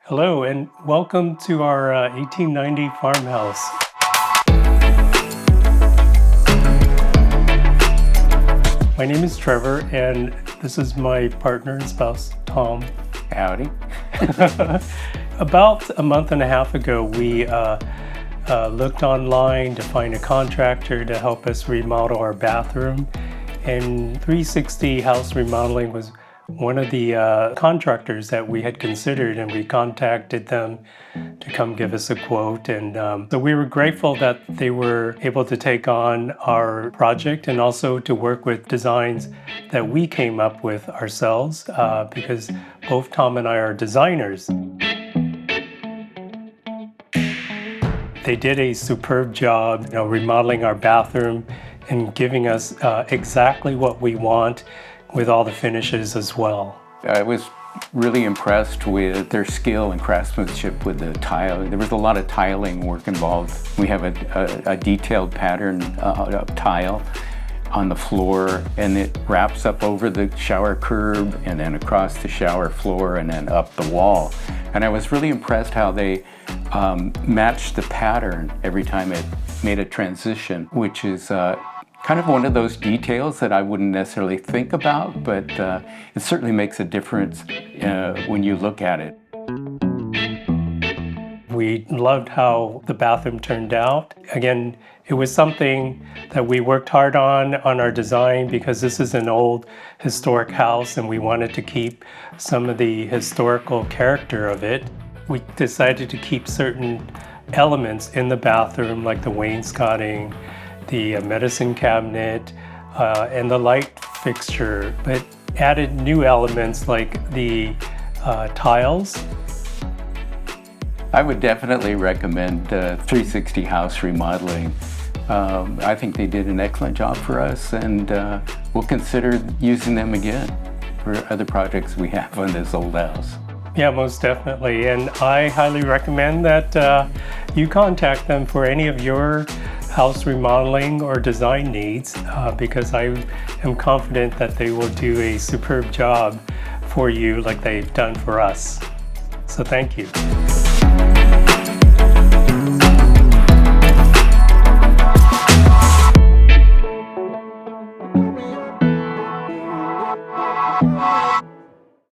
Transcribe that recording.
Hello, and welcome to our 1890 farmhouse. My name is Trevor, and this is my partner and spouse, Tom. Howdy. About a month and a half ago, we looked online to find a contractor to help us remodel our bathroom, and 360 House Remodeling was one of the contractors that we had considered, and we contacted them to come give us a quote. And so we were grateful that they were able to take on our project and also to work with designs that we came up with ourselves because both Tom and I are designers. They did a superb job, remodeling our bathroom and giving us exactly what we want, with all the finishes as well. I was really impressed with their skill and craftsmanship with the tile. There was a lot of tiling work involved. We have a detailed pattern of tile on the floor, and it wraps up over the shower curb and then across the shower floor and then up the wall. And I was really impressed how they matched the pattern every time it made a transition, which is kind of one of those details that I wouldn't necessarily think about, but it certainly makes a difference when you look at it. We loved how the bathroom turned out. Again, it was something that we worked hard on our design because this is an old historic house and we wanted to keep some of the historical character of it. We decided to keep certain elements in the bathroom, like the wainscoting, the medicine cabinet, and the light fixture, but added new elements like the tiles. I would definitely recommend 360 House Remodeling. I think they did an excellent job for us, and we'll consider using them again for other projects we have on this old house. Yeah, most definitely, and I highly recommend that you contact them for any of your house remodeling or design needs because I am confident that they will do a superb job for you like they've done for us. So thank you.